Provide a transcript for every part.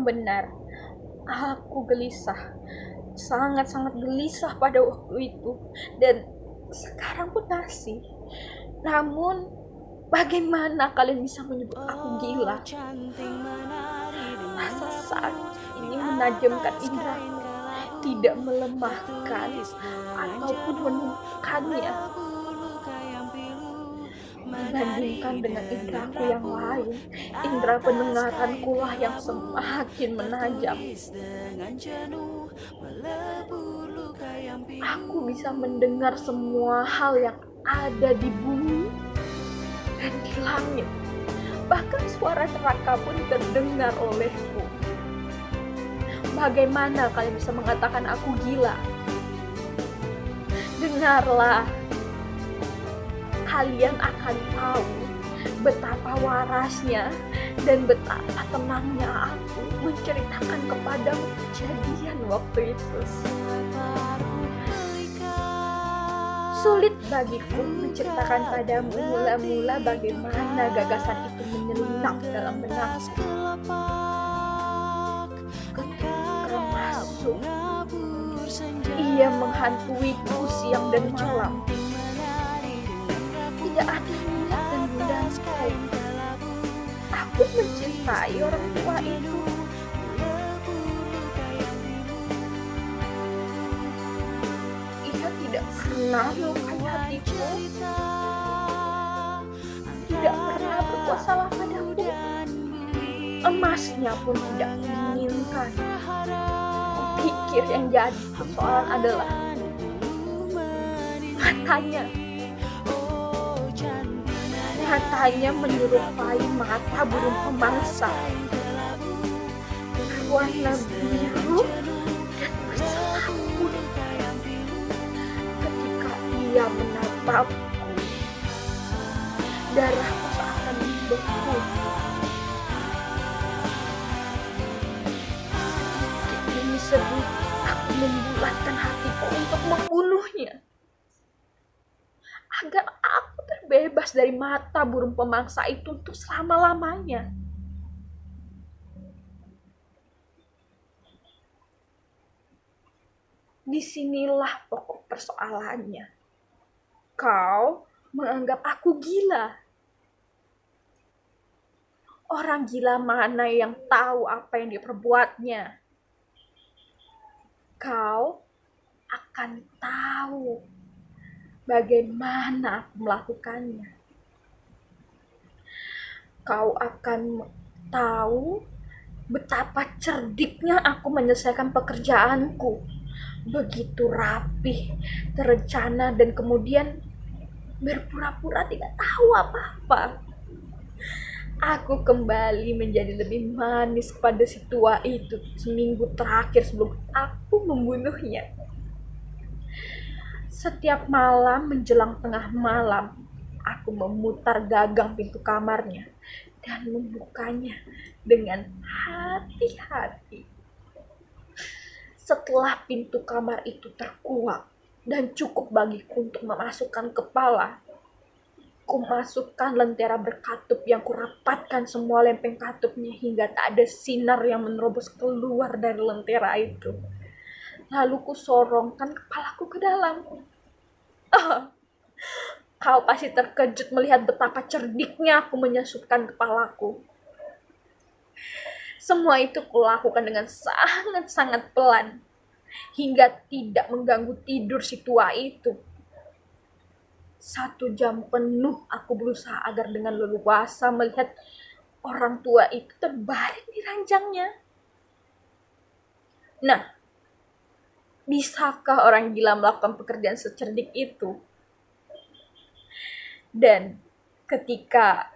benar. Aku gelisah, sangat-sangat gelisah pada waktu itu, dan sekarang pun masih. Namun, bagaimana kalian bisa menyebut aku gila? Rasa sakit ini menajamkan indraku, tidak melemahkan ataupun menumbuhkannya. Dibandingkan dengan indraku yang lain, indra pendengaranku lah yang semakin menajam. Aku bisa mendengar semua hal yang ada di bumi dan di langit. Bahkan suara neraka pun terdengar olehku. Bagaimana kalian bisa mengatakan aku gila? Dengarlah, kalian akan tahu betapa warasnya dan betapa tenangnya aku menceritakan kepadamu kejadian waktu itu. Sulit bagiku menceritakan padamu mula-mula bagaimana gagasan itu menyelinap dalam benakku. Ketika masuk, ia menghantuiku siang dan malam. Tidak ada niat dan gundangku. Aku mencintai orang tua itu. Ia tidak pernah melukai hatiku, tidak pernah berbuat salah padaku. Emasnya pun tidak menginginkan. Pikir yang jadi persoalan adalah matanya menyerupai mata burung pemangsa, berwarna biru dan berselaput. Ketika ia menatapku, darahku seakan membeku. Sedikit demi sedikit aku membulatkan hatiku untuk membunuhnya, agar aku terbebas dari mata burung pemangsa itu untuk selama-lamanya. Disinilah pokok persoalannya. Kau menganggap aku gila. Orang gila mana yang tahu apa yang diperbuatnya? Kau akan tahu bagaimana aku melakukannya. Kau akan tahu betapa cerdiknya aku menyelesaikan pekerjaanku. Begitu rapih, terencana, dan kemudian berpura-pura tidak tahu apa-apa. Aku kembali menjadi lebih manis pada si tua itu seminggu terakhir sebelum aku membunuhnya. Setiap malam menjelang tengah malam, aku memutar gagang pintu kamarnya dan membukanya dengan hati-hati. Setelah pintu kamar itu terkuak dan cukup bagiku untuk memasukkan kepala, ku masukkan lentera berkatup yang kurapatkan semua lempeng katupnya hingga tak ada sinar yang menerobos keluar dari lentera itu. Lalu ku sorongkan kepalaku ke dalam. Kau pasti terkejut melihat betapa cerdiknya aku menyusupkan kepalaku. Semua itu kulakukan dengan sangat-sangat pelan, hingga tidak mengganggu tidur si tua itu. 1 jam penuh aku berusaha agar dengan leluasa melihat orang tua itu terbaring di ranjangnya. Nah, bisakah orang gila melakukan pekerjaan secerdik itu? Dan ketika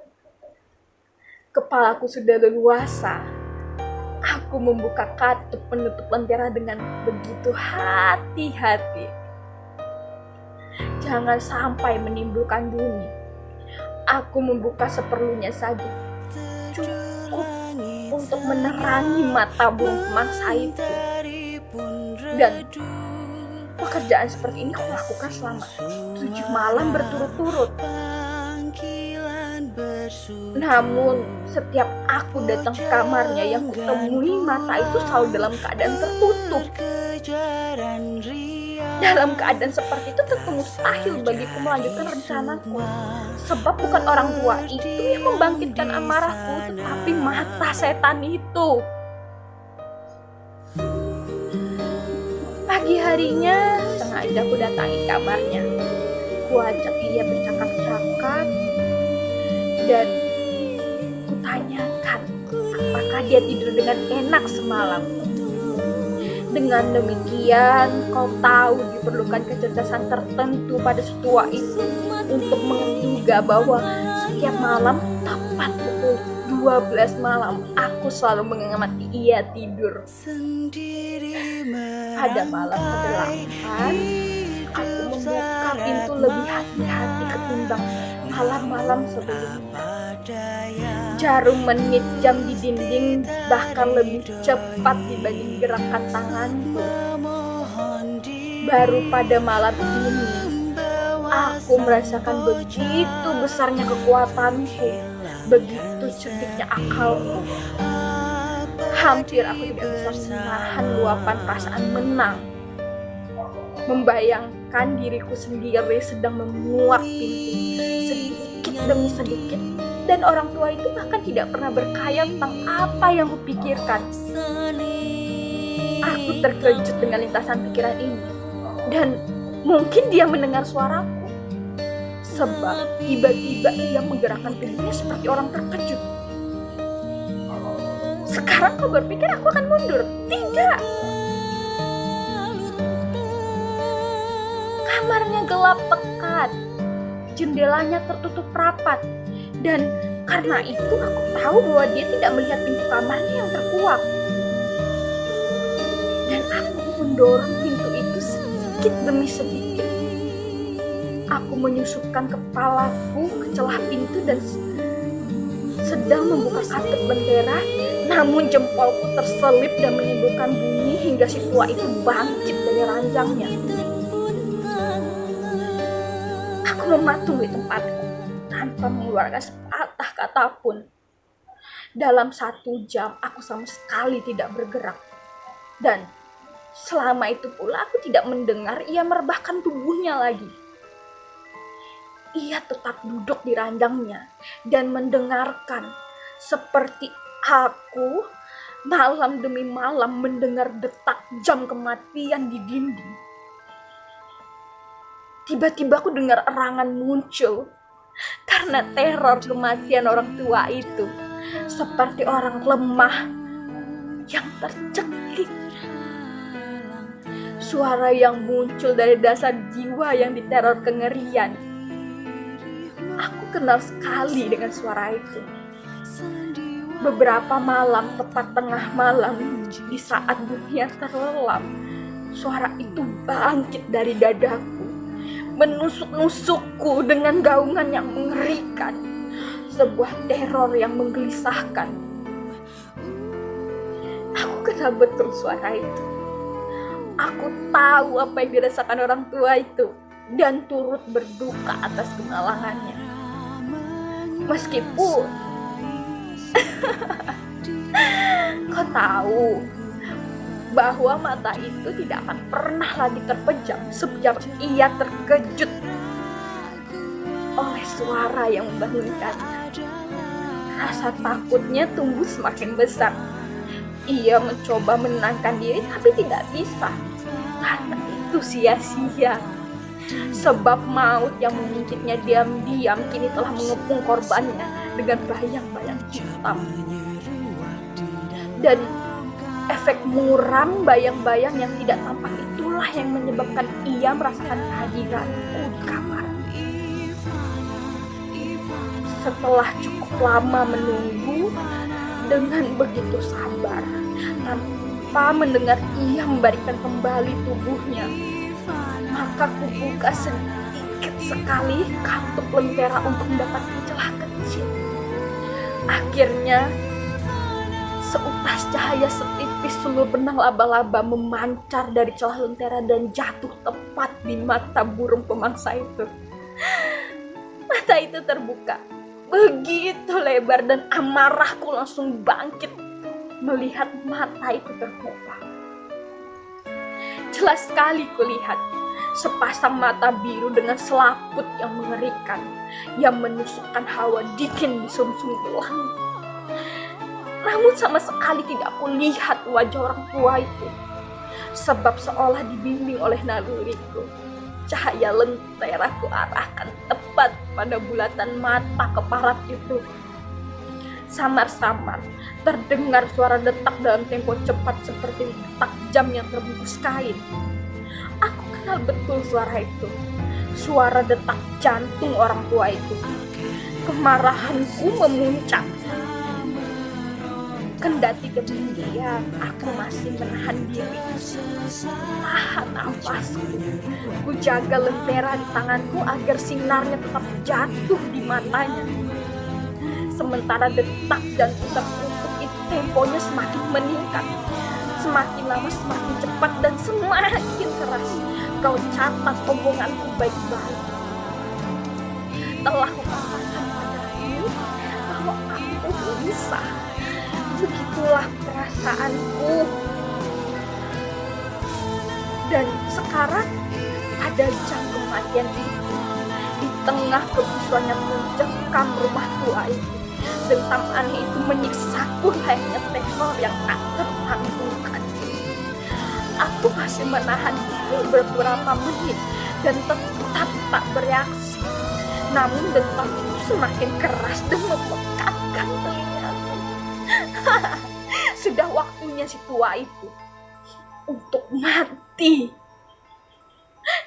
kepalaku sudah leluasa, aku membuka katup penutup lentera dengan begitu hati-hati. Jangan sampai menimbulkan bunyi. Aku membuka seperlunya saja, cukup untuk menerangi mata burung pemangsa itu. Dan pekerjaan seperti ini aku lakukan selama 7 malam berturut-turut. Namun setiap aku datang ke kamarnya, yang kutemui mata itu selalu dalam keadaan tertutup. Dalam keadaan seperti itu tentu mustahil bagiku melanjutkan rencanaku. Sebab bukan orang tua itu yang membangkitkan amarahku, tetapi mata setan itu. Pagi harinya sengaja ku datangi kamarnya. Ku ajak ia bercakap-cakap dan kutanyakan apakah dia tidur dengan enak semalam. Dengan demikian, kau tahu diperlukan kecerdasan tertentu pada setua itu untuk menduga bahwa setiap malam tepat pukul 12 malam aku selalu mengamati ia tidur. Pada malam ke-8, aku membuka pintu lebih hati-hati ketimbang malam-malam sebelumnya. Jarum menit jam di dinding bahkan lebih cepat dibanding gerakan tanganku. Baru pada malam ini, aku merasakan begitu besarnya kekuatanku, begitu cerdiknya akalku. Hampir aku tidak bisa menahan luapan perasaan menang. Membayangkan diriku sendiri sedang menguak pintu sedikit demi sedikit, dan orang tua itu bahkan tidak pernah berkhayal tentang apa yang kupikirkan. Aku terkejut dengan lintasan pikiran ini, dan mungkin dia mendengar suaraku, sebab tiba-tiba ia menggerakkan tubuhnya seperti orang terkejut. Sekarang kau berpikir aku akan mundur? Tidak. Kamarnya gelap pekat, jendelanya tertutup rapat, dan karena itu aku tahu bahwa dia tidak melihat pintu kamarnya yang terkuak. Dan aku mendorong pintu itu sedikit demi sedikit. Aku menyusupkan kepalaku ke celah pintu dan sedang membuka katup lentera, namun jempolku terselip dan menimbulkan bunyi hingga si tua itu bangkit dari ranjangnya. Aku mematung di tempatku tanpa mengeluarkan sepatah kata pun. Dalam 1 jam aku sama sekali tidak bergerak. Dan selama itu pula aku tidak mendengar ia merebahkan tubuhnya lagi. Ia tetap duduk di ranjangnya dan mendengarkan, seperti aku malam demi malam mendengar detak jam kematian di dinding. Tiba-tiba aku dengar erangan muncul karena teror kematian orang tua itu, seperti orang lemah yang tercekik. Suara yang muncul dari dasar jiwa yang diteror kengerian. Aku kenal sekali dengan suara itu. Beberapa malam, tepat tengah malam, di saat dunia terlelap, suara itu bangkit dari dadaku, menusuk-nusukku dengan gaungan yang mengerikan, sebuah teror yang menggelisahkan. Aku kenal betul suara itu. Aku tahu apa yang dirasakan orang tua itu dan turut berduka atas kemalangannya. Meskipun kau tahu bahwa mata itu tidak akan pernah lagi terpejam sejak ia terkejut oleh suara yang membangunkannya. Rasa takutnya tumbuh semakin besar. Ia mencoba menenangkan diri tapi tidak bisa, karena itu sia-sia. Sebab maut yang menggigitnya diam-diam kini telah mengepung korbannya dengan bayang-bayang hitam. Dan efek muram bayang-bayang yang tidak tampak itulah yang menyebabkan ia merasakan kehadiranku di kamar. Setelah cukup lama menunggu dengan begitu sabar, tanpa mendengar ia membaringkan kembali tubuhnya, maka kubuka sedikit sekali katup lentera untuk mendapatkan celah kecil. Akhirnya seutas cahaya setipis sumber benang laba-laba memancar dari celah lentera dan jatuh tepat di mata burung pemangsa itu. Mata itu terbuka begitu lebar dan amarahku langsung bangkit melihat mata itu terbuka. Jelas sekali kulihat sepasang mata biru dengan selaput yang mengerikan yang menusukkan hawa dingin di sumsum tulangku. Namun sama sekali tidak kulihat wajah orang tua itu, sebab seolah dibimbing oleh naluriku. Cahaya lentera kuarahkan tepat pada bulatan mata keparat itu. Samar-samar terdengar suara detak dalam tempo cepat seperti detak jam yang terbungkus kain. Aku kenal betul suara itu, suara detak jantung orang tua itu. Kemarahanku memuncak. Kendati kemudian aku masih menahan diri, tahan nafasku. Ku jaga lentera di tanganku agar sinarnya tetap jatuh di matanya. Sementara detak jantung terkutuk itu temponya semakin meningkat. Semakin lama semakin cepat dan semakin keras. Kau catat omonganku baik-baik. Telah kukatakan padamu bahwa aku bisa. Begitulah perasaanku. Dan sekarang ada jam kematian itu di tengah kebusuan yang mencekam rumah tua itu. Dentam aneh itu menyiksaku layaknya teror yang tak tertangguhkan. Aku masih menahan diri beberapa menit dan tetap tak bereaksi. Namun dentam itu semakin keras dan memekakkan telingaku. Sudah waktunya si tua itu untuk mati.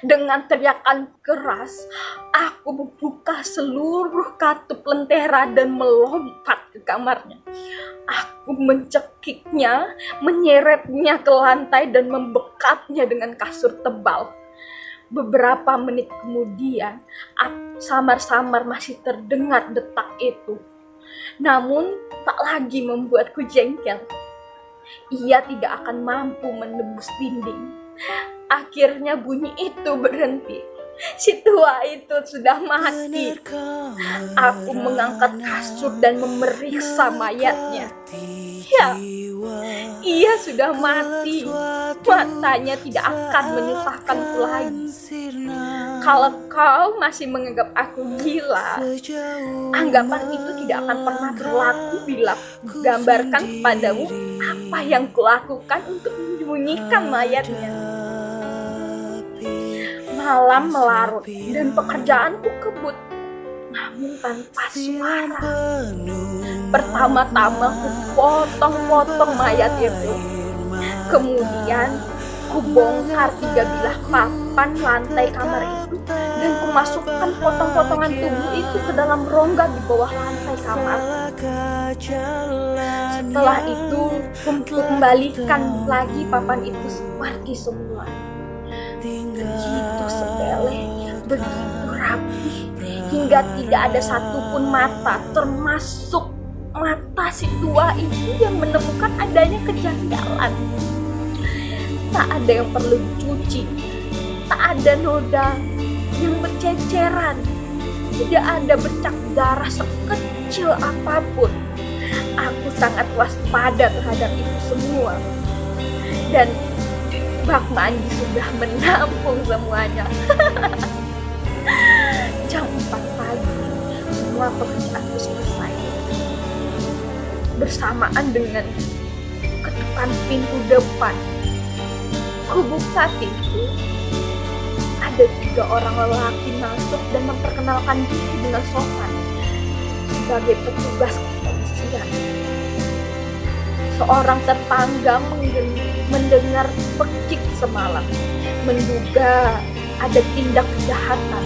Dengan teriakan keras, aku membuka seluruh katup lentera dan melompat ke kamarnya. Aku mencekiknya, menyeretnya ke lantai dan membekapnya dengan kasur tebal. Beberapa menit kemudian, samar-samar masih terdengar detak itu. Namun, tak lagi membuatku jengkel. Ia tidak akan mampu menembus dinding. Akhirnya bunyi itu berhenti. Si tua itu sudah mati. Aku mengangkat kasur dan memeriksa mayatnya. Ya, ia sudah mati. Matanya tidak akan menyusahkanku lagi. Kalau kau masih menganggap aku gila, anggapan itu tidak akan pernah berlaku bila gambarkan kepadamu apa yang kulakukan untuk menyembunyikan mayatnya. Malam melarut dan pekerjaanku kebut, namun tanpa suara. Pertama-tama ku potong-potong mayat itu. Kemudian ku bongkar 3 bilah papan lantai kamar itu dan ku masukkan potong-potongan tubuh itu ke dalam rongga di bawah lantai kamar. Setelah itu ku kembalikan lagi papan itu seperti semula. Begitu sepele, begitu rapi, hingga tidak ada satupun mata, termasuk mata si tua itu yang menemukan adanya kejanggalan. Tak ada yang perlu dicuci, tak ada noda yang berceceran, tidak ada bercak darah sekecil apapun. Aku sangat waspada terhadap itu semua. Dan bak mandi sudah menampung semuanya. Jam 4 pagi, semua pekerjaanku selesai. Bersamaan dengan ketukan pintu depan, ku buka pintu. Ada 3 orang lelaki masuk dan memperkenalkan diri dengan sopan sebagai petugas kepolisian. Seorang tetangga mendengar pekik semalam, menduga ada tindak kejahatan.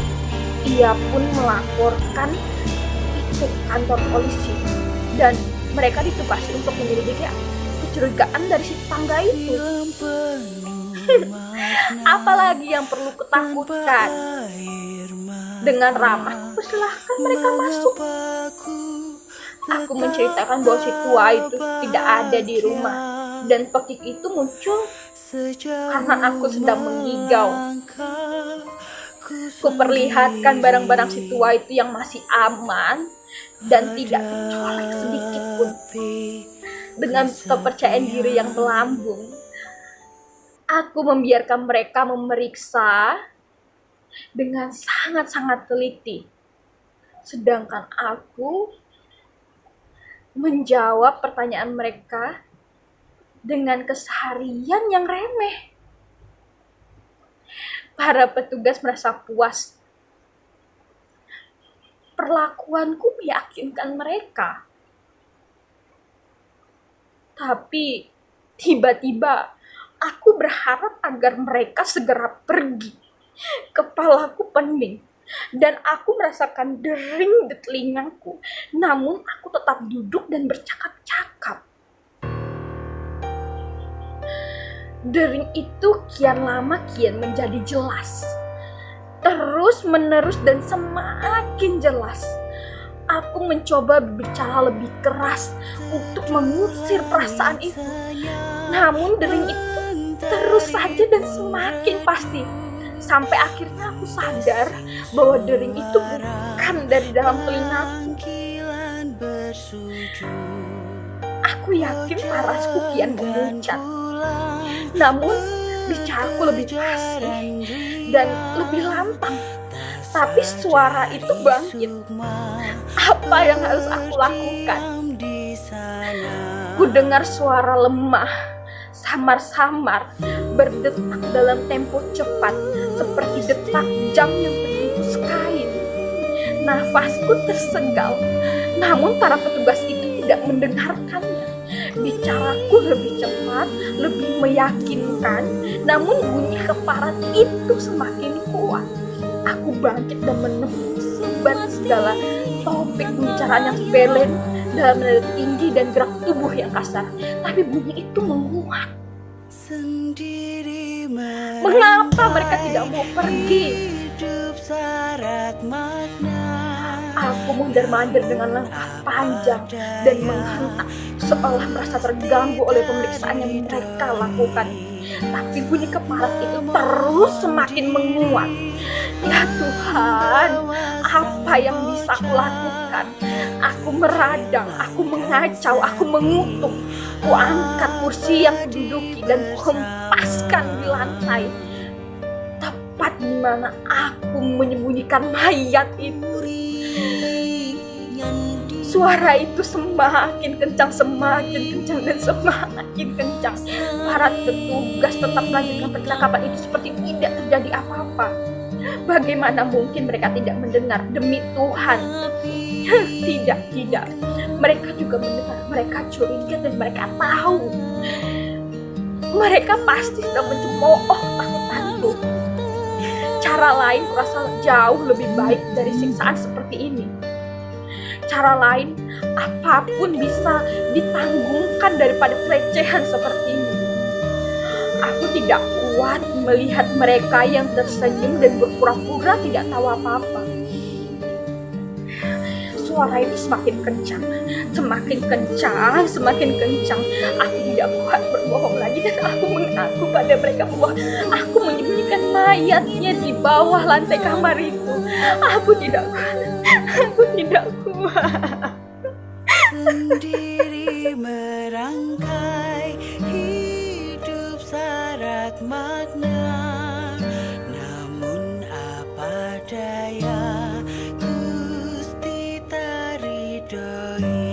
Ia pun melaporkan itu ke kantor polisi dan mereka ditugasi untuk menyelidiki kecurigaan dari si tetangga itu. Apalagi yang perlu ketakutan? Dengan ramah persilahkan mereka masuk. Aku menceritakan bahwa si tua itu tidak ada di rumah dan pekik itu muncul karena aku sedang mengigau. Kuperlihatkan barang-barang si tua itu yang masih aman dan tidak tercolek sedikit pun. Dengan kepercayaan diri yang melambung, aku membiarkan mereka memeriksa dengan sangat-sangat teliti. Sedangkan aku menjawab pertanyaan mereka dengan keseharian yang remeh. Para petugas merasa puas. Perlakuanku meyakinkan mereka. Tapi tiba-tiba aku berharap agar mereka segera pergi. Kepalaku pening dan aku merasakan dering di telingaku. Namun aku tetap duduk dan bercakap-cakap. Dering itu kian lama kian menjadi jelas. Terus menerus dan semakin jelas. Aku mencoba berbicara lebih keras untuk mengusir perasaan itu. Namun dering itu terus saja dan semakin pasti. Sampai akhirnya aku sadar bahwa dering itu bukan dari dalam telingaku. Aku yakin parasku kian memuncak. Namun bicaraku lebih fasih dan lebih lantang. Tapi suara itu bangkit. Apa yang harus aku lakukan? Ku dengar suara lemah, samar-samar, berdetak dalam tempo cepat, seperti detak jam yang terbungkus kain. Nafasku tersengal, namun para petugas itu tidak mendengarkannya. Bicaraku lebih cepat, lebih meyakinkan, namun bunyi keparat itu semakin kuat. Aku bangkit dan menebar segala topik pembicaraan yang sepele dalam nada tinggi dan gerak tubuh yang kasar. Tapi bunyi itu menguat. Mengapa mereka tidak mau pergi? Aku mondar-mandir dengan langkah panjang dan menghentak, seolah merasa terganggu oleh pemeriksaan yang mereka lakukan. Tapi bunyi keparat itu terus semakin menguat. Ya Tuhan, apa yang bisa aku lakukan? Aku meradang, aku mengacau, aku mengutuk. Ku angkat kursi yang kududuki dan kuhempaskan di lantai. Tepat di mana aku menyembunyikan mayat itu. Suara itu semakin kencang dan semakin kencang. Para petugas tetap melanjutkan percakapan itu seperti tidak terjadi apa-apa. Bagaimana mungkin mereka tidak mendengar? Demi Tuhan. Tidak. Mereka juga mendengar, mereka curiga dan mereka tahu. Mereka pasti sedang mencemooh takutanku. Cara lain kurasa jauh lebih baik dari siksaan seperti ini. Cara lain, apapun bisa ditanggungkan daripada pelecehan seperti ini. Aku tidak kuat melihat mereka yang tersenyum dan berpura-pura tidak tahu apa-apa. Suara itu semakin kencang. Aku tidak kuat berbohong lagi dan aku mengaku pada mereka bahwa aku menyembunyikan mayatnya di bawah lantai kamar itu. Aku tidak kuat.